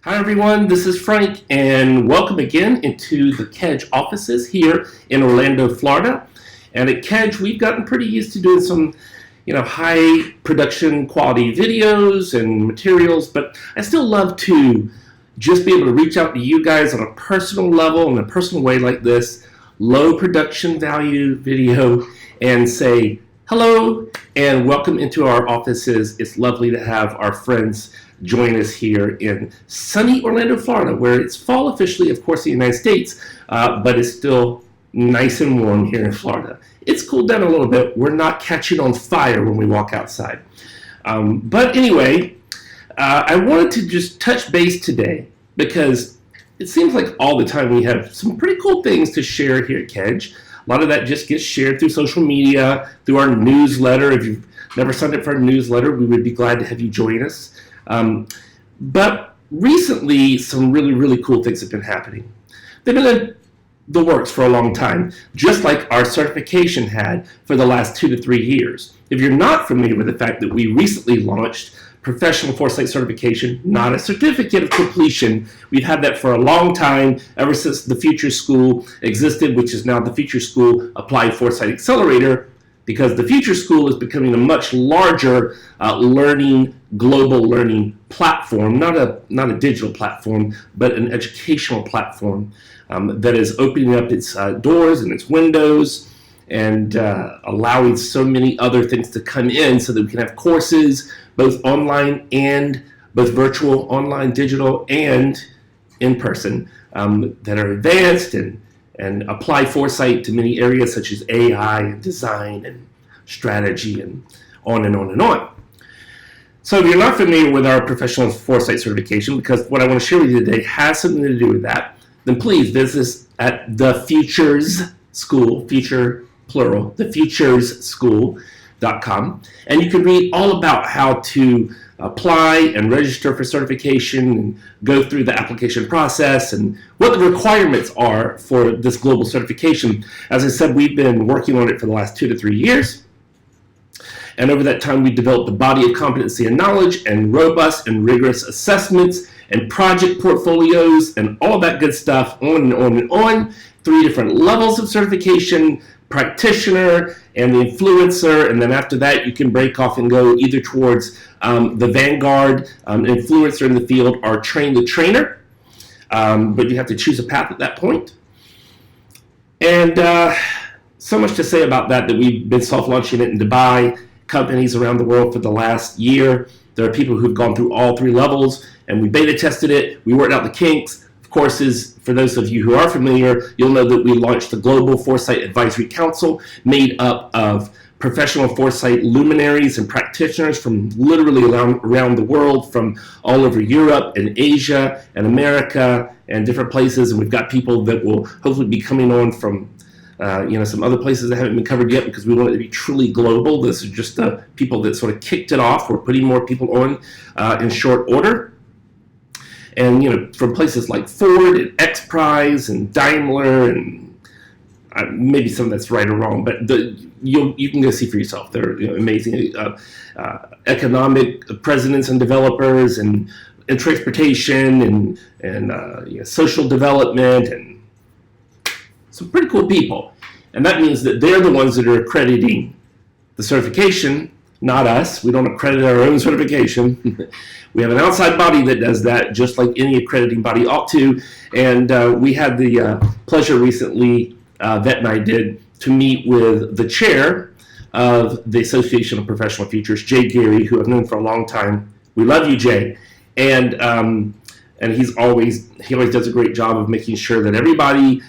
Hi everyone, this is Frank and welcome again into the Kedge offices here in Orlando, Florida. And at Kedge, we've gotten pretty used to doing some, high production quality videos and materials, but I still love to just be able to reach out to you guys on a personal level, in a personal way like this, low production value video, and say hello and welcome into our offices. It's lovely to have our friends join us here in sunny Orlando, Florida, where it's fall officially, of course, in the United States, but it's still nice and warm here in Florida. It's cooled down a little bit. We're not catching on fire when we walk outside. But anyway, I wanted to just touch base today because it seems like all the time we have some pretty cool things to share here at Kedge. A lot of that just gets shared through social media, through our newsletter. If you've never signed up for our newsletter, we would be glad to have you join us. But recently, some really, really cool things have been happening. They've been in the works for a long time, just like our certification had for the last 2 to 3 years. If you're not familiar with the fact that we recently launched Professional Foresight Certification, not a certificate of completion. We've had that for a long time, ever since the Future School existed, which is now the Future School Applied Foresight Accelerator, because the Future School is becoming a much larger global learning platform, not a digital platform, but an educational platform that is opening up its doors and its windows and allowing so many other things to come in so that we can have courses, both online and both virtual, online, digital, and in person that are advanced and apply foresight to many areas such as AI and design and strategy and on and on and on. So if you're not familiar with our Professional Foresight Certification, because what I want to share with you today has something to do with that, then please visit us at the Futures School, future plural, thefuturesschool.com, and you can read all about how to apply and register for certification and go through the application process and what the requirements are for this global certification. As I said, we've been working on it for the last 2 to 3 years. And over that time, we developed a body of competency and knowledge and robust and rigorous assessments and project portfolios and all that good stuff, on and on and on. 3 different levels of certification: practitioner and the influencer, and then after that you can break off and go either towards the vanguard, influencer in the field, or train the trainer, but you have to choose a path at that point. And so much to say about that we've been soft-launching it in Dubai, companies around the world for the last year. There are people who've gone through all 3 levels, and we beta tested it, we worked out the kinks. Of course, for those of you who are familiar, you'll know that we launched the Global Foresight Advisory Council, made up of professional foresight luminaries and practitioners from literally around the world, from all over Europe and Asia and America and different places. And we've got people that will hopefully be coming on from some other places that haven't been covered yet, because we want it to be truly global. This is just the people that sort of kicked it off. We're putting more people on in short order. And, from places like Ford and X Prize and Daimler, and maybe some of that's right or wrong, but you can go see for yourself. They're amazing economic presidents and developers and transportation and social development and some pretty cool people. And that means that they're the ones that are accrediting the certification, not us. We don't accredit our own certification. We have an outside body that does that, just like any accrediting body ought to. And we had the pleasure recently, Vet and I did, to meet with the chair of the Association of Professional Futures, Jay Geary, who I've known for a long time. We love you, Jay. And he always does a great job of making sure that everybody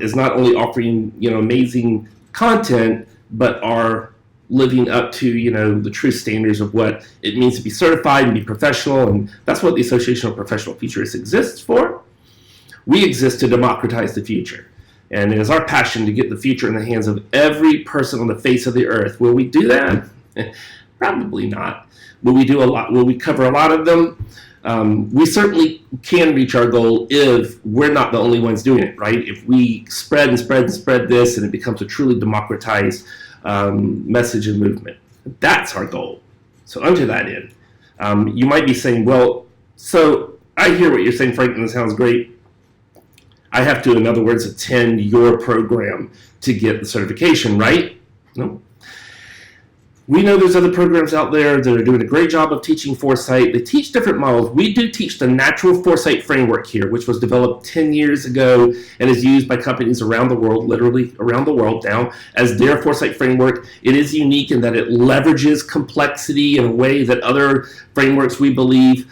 is not only offering amazing content, but are living up to the true standards of what it means to be certified and be professional. And that's what the Association of Professional Futurists exists for. We exist to democratize the future, and it is our passion to get the future in the hands of every person on the face of the earth. Will we do that? Probably not. Will we do a lot? Will we cover a lot of them? We certainly can reach our goal if we're not the only ones doing it, right? If we spread and spread and spread this, and it becomes a truly democratized message and movement. That's our goal. So unto that end, you might be saying, well, so I hear what you're saying, Frank, and it sounds great. I have to, in other words, attend your program to get the certification, right? No. We know there's other programs out there that are doing a great job of teaching Foresight. They teach different models. We do teach the natural Foresight framework here, which was developed 10 years ago and is used by companies around the world, literally around the world now, as their Foresight framework. It is unique in that it leverages complexity in a way that other frameworks, we believe,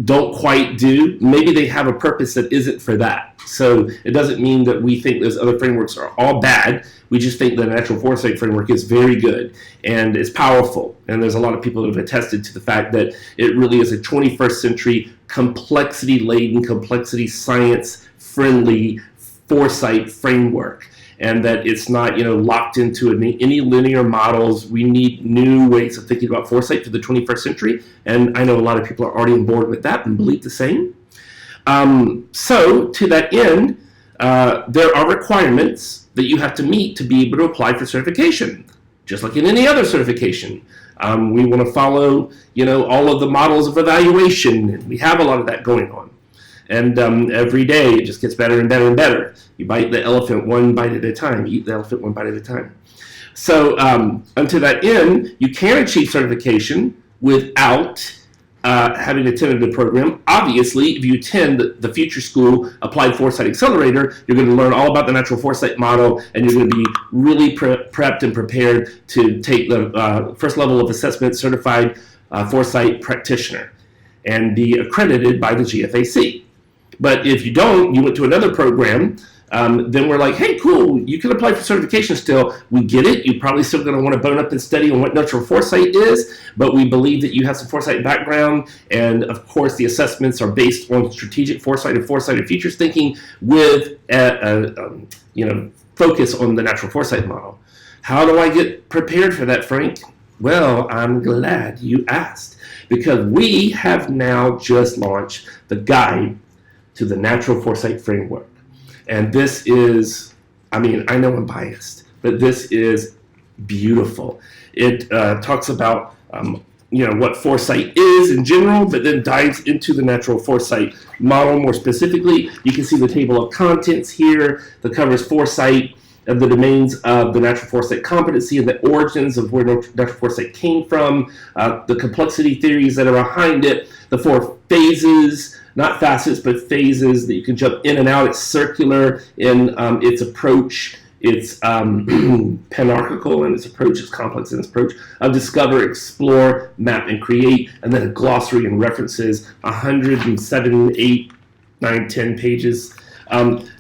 don't quite do. Maybe they have a purpose that isn't for that. So it doesn't mean that we think those other frameworks are all bad. We just think the natural Foresight framework is very good and is powerful. And there's a lot of people that have attested to the fact that it really is a 21st century complexity-laden, complexity science-friendly Foresight framework. And that it's not, locked into any linear models. We need new ways of thinking about Foresight for the 21st century. And I know a lot of people are already on board with that and believe the same. So to that end, there are requirements that you have to meet to be able to apply for certification, just like in any other certification. We want to follow, all of the models of evaluation, and we have a lot of that going on. And every day it just gets better and better and better. You bite the elephant one bite at a time. You eat the elephant one bite at a time. So unto that end, you can achieve certification without having attended the program. Obviously, if you attend the Future School Applied Foresight Accelerator, you're going to learn all about the natural Foresight model, and you're going to be really prepped and prepared to take the first level of assessment certified Foresight practitioner and be accredited by the GFAC. But if you don't, you went to another program, then we're like, hey, cool, you can apply for certification still. We get it. You're probably still going to want to bone up and study on what natural Foresight is, but we believe that you have some Foresight background, and of course the assessments are based on strategic Foresight and Foresight and futures thinking with focus on the natural Foresight model. How do I get prepared for that, Frank? Well, I'm glad you asked, because we have now just launched the guide to the natural Foresight framework. And this is, I know I'm biased, but this is beautiful. It talks about, what Foresight is in general, but then dives into the natural Foresight model more specifically. You can see the table of contents here that covers Foresight and the domains of the natural Foresight competency and the origins of where natural Foresight came from, the complexity theories that are behind it, the 4 phases, not facets, but phases that you can jump in and out. It's circular in its approach. It's panarchical in its approach. It's complex in its approach of discover, explore, map, and create, and then a glossary and references, 107, 8, 9, 10 pages. And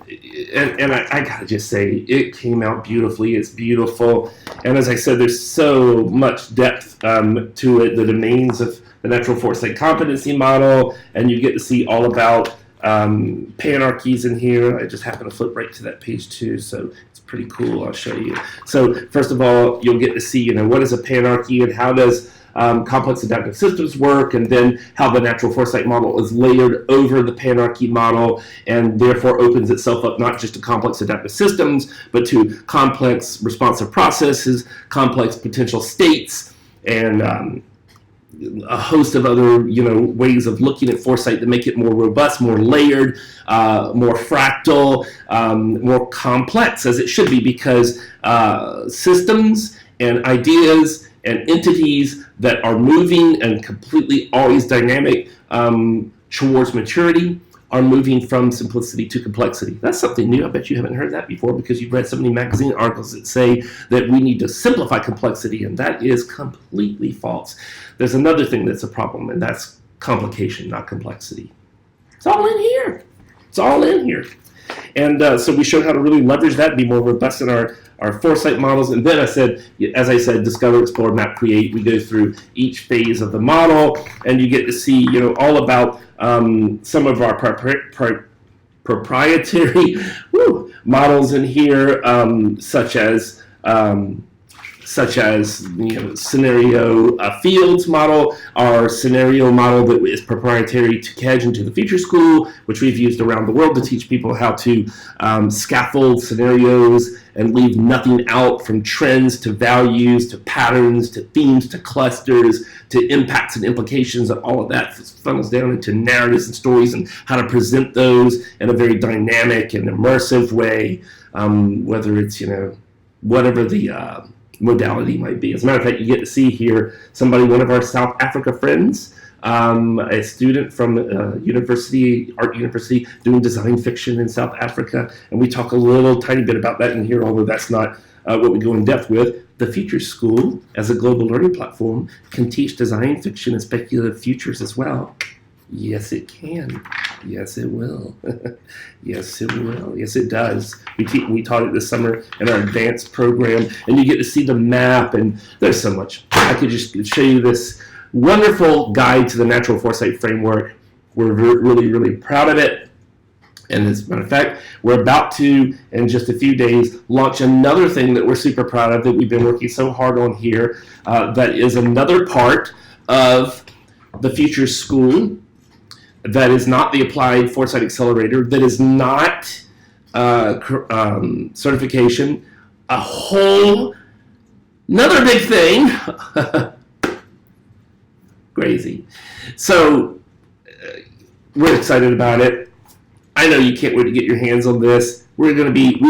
I gotta just say, it came out beautifully. It's beautiful. And as I said, there's so much depth to it, the domains of the natural Foresight competency model, and you get to see all about panarchies in here. I just happen to flip right to that page too, so it's pretty cool. I'll show you. So first of all, you'll get to see, what is a panarchy and how does complex adaptive systems work, and then how the natural Foresight model is layered over the panarchy model and therefore opens itself up not just to complex adaptive systems, but to complex responsive processes, complex potential states, and a host of other, ways of looking at Foresight to make it more robust, more layered, more fractal, more complex, as it should be, because systems and ideas and entities that are moving and completely always dynamic towards maturity are moving from simplicity to complexity. That's something new. I bet you haven't heard that before because you've read so many magazine articles that say that we need to simplify complexity, and that is completely false. There's another thing that's a problem, and that's complication, not complexity. It's all in here. It's all in here. And so we showed how to really leverage that and be more robust in our Foresight models. And then as I said, discover, explore, map, create. We go through each phase of the model, and you get to see, all about some of our proprietary models in here, such as such as scenario fields model, our scenario model that is proprietary to Kedge and to the Future School, which we've used around the world to teach people how to scaffold scenarios and leave nothing out, from trends to values to patterns to themes to clusters to impacts and implications, and all of that funnels down into narratives and stories and how to present those in a very dynamic and immersive way, whether it's whatever the modality might be. As a matter of fact, you get to see here one of our South Africa friends, a student from art university doing design fiction in South Africa, and we talk a little tiny bit about that in here, although that's not what we go in depth with. The Future School, as a global learning platform, can teach design fiction and speculative futures as well. Yes, it can. Yes, it will. Yes, it will. Yes, it does. We taught it this summer in our advanced program, and you get to see the map, and there's so much. I could just show you this wonderful guide to the Natural Foresight Framework. We're really, really proud of it. And as a matter of fact, we're about to, in just a few days, launch another thing that we're super proud of that we've been working so hard on here. That is another part of the Future School. That is not the Applied Foresight Accelerator. That is not certification. A whole another big thing. Crazy. So we're excited about it. I know you can't wait to get your hands on this. We've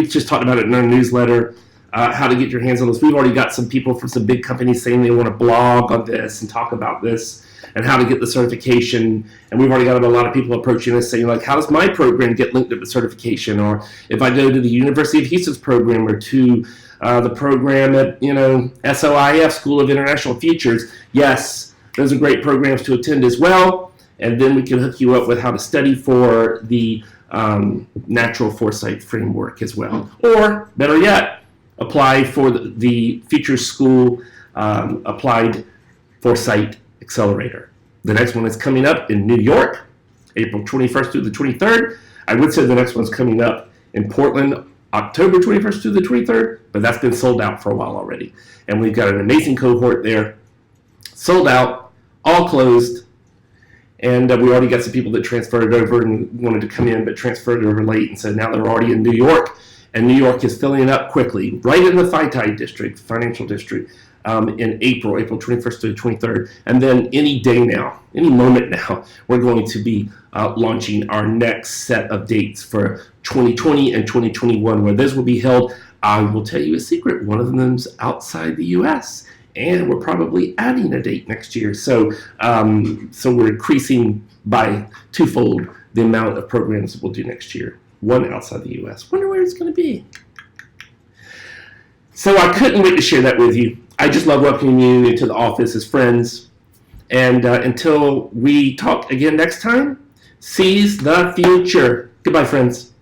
just talked about it in our newsletter, how to get your hands on this. We've already got some people from some big companies saying they want to blog on this and talk about this and how to get the certification. And we've already got a lot of people approaching us saying, like, how does my program get linked to the certification? Or if I go to the University of Houston's program or to the program at, SOIF, School of International Futures, yes, those are great programs to attend as well. And then we can hook you up with how to study for the Natural Foresight Framework as well. Or, better yet, apply for the Future School Applied Foresight Accelerator. The next one is coming up in New York, April 21st through the 23rd. I would say the next one's coming up in Portland, October 21st through the 23rd, but that's been sold out for a while already. And we've got an amazing cohort there, sold out, all closed. And we already got some people that transferred over and wanted to come in, but transferred over late. And so now they're already in New York. And New York is filling up quickly, right in the FITI district, financial district, in April 21st to the 23rd. And then any day now, any moment now, we're going to be launching our next set of dates for 2020 and 2021, where those will be held. I will tell you a secret. One of them's outside the U.S., and we're probably adding a date next year. So we're increasing by twofold the amount of programs that we'll do next year. One outside the U.S. Wonder where it's going to be. So I couldn't wait to share that with you. I just love welcoming you into the office as friends. And until we talk again next time, seize the future. Goodbye, friends.